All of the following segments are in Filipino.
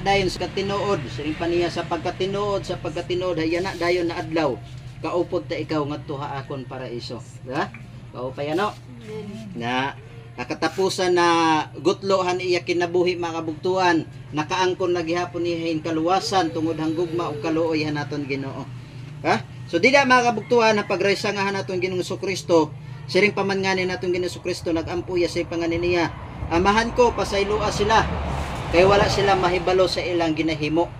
dayon sa katinuod, siring pa niya sa pagkatinuod hayana dayon na adlaw. Kaupod ta ikaw ngadto ha akon paraiso. Diba? Kaupayano na nakatapusan na gutlohan iya kinabuhi mga kabugtuan, nakaangkon na gihapon niya kaluwasan tungod hanggugma ug kaluoy hanaton Ginoo. Ha? So dida mga kabugtuan na pagraysa nga hanaton Ginoong Kristo, siring pamanganin naton Ginoong Kristo nagampuya sa panganin niya. Amahan ko pasaylua sila kay wala sila mahibalo sa ilang ginahimo.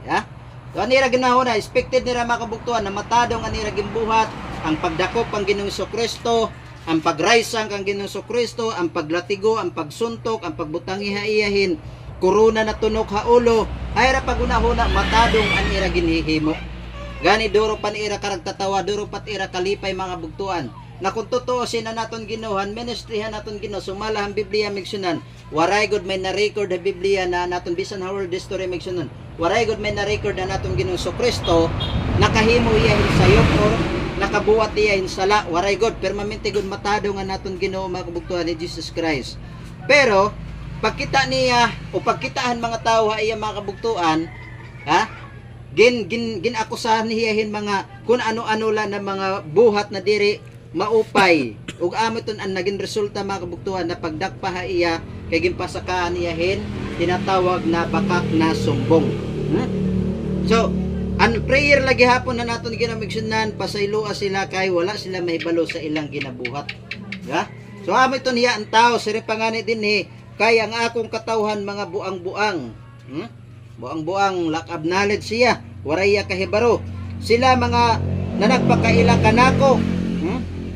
Ya? So anira ginahuna, expected nila mga kabugtuan na matadong anira gimbuhat ang pagdakop ang Ginoong Kristo, ang pagraisang kang Ginoong Kristo, ang paglatigo, ang pagsuntok, ang pagbutang iha-iyahin, korona na tunok haulo, ayra pagunahuna matadong anira ginhihimo. Gani duro pan ira karagtatawa, duro pat ira kalipay mga bugtuan. Na kung totoo sina naton Ginohan, ministrihan naton Ginoo, sumala ang Biblia migsunan. Waray god may na-record ang Biblia na naton bisan how world history migsunan. Waray god may na-record na naton Ginoong Kristo nakahimo iyahin sayop or nakabuhat iyahin sala. Waray god permanente god matado nga naton Ginoo mga kabugtuhan ni Jesus Christ. Pero pagkita niya o pagkitaan mga tao iya mga kabugtuan, ha? Ginakusahan niyahin mga kung ano-ano lang na mga buhat na diri maupay ug amiton ang naging resulta mga kabugtuhan na pagdakpa iya kay ginpasakaan niyahin tinatawag na bakak na sumbong. So ang prayer lagi hapon na naton ginamigsunan pasayloa sila kay wala sila mahibalo sa ilang ginabuhat. Ya? So amiton niya ang tao siri pangani dinhi kay ang akong katawhan mga buang-buang. Buang-buang lack of knowledge siya, waraya kahibaro. Sila mga nanagpakaila kanako.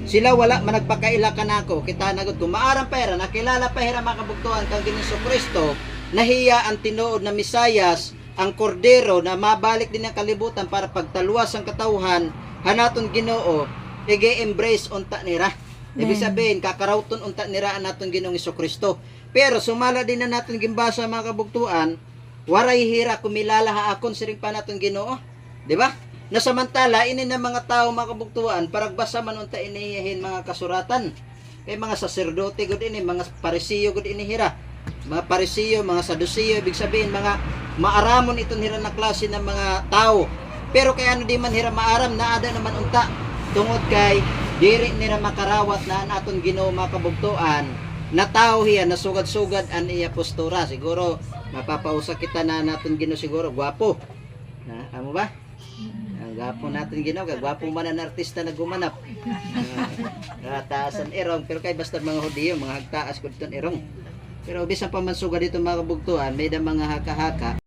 Sila wala managpakaila kanako. Kita nagud ko maarang pera nakilala pa hira mga kabugtuhan kang Ginoong Kristo, nahiya ang tinuod na Misayas, ang kordero na mabalik din ang kalibutan para pagtaluwas ang katawhan hanaton Ginoo, ige-embrace unta nira. Ibig sabihin kakarawton unta nira ang naton Ginoong Kristo. Pero sumala din na naton gimbasa mga kabugtuhan, waray hira kumilala ha akon siring pa naton Ginoo, di ba? Nasamantala ini na mga tao mga kabugtuan paragbasa man unta inihin mga kasuratan kay mga saserdote gud ini, mga parisiyo gud ini hira, mga parisiyo, mga sadusiyo, ibig sabihin mga maaramon iton hira na klase ng mga tao. Pero kay ano di man hira maaram naada naman unta tungod kay diri nila makarawat na naton Ginoo mga kabugtuan na tao hiya nasugad-sugad an iya postura. Siguro mapapausa kita na naton Ginoo siguro gwapo, amo ba? Gwapo natin Ginoo, gwapo man ang artista na gumanap. Taasan irong, pero kay basta mga Hudiyo, mga hagtaas ko dito irong. Pero bisan pa man suga dito mga kabugtuan, may da mga haka-haka.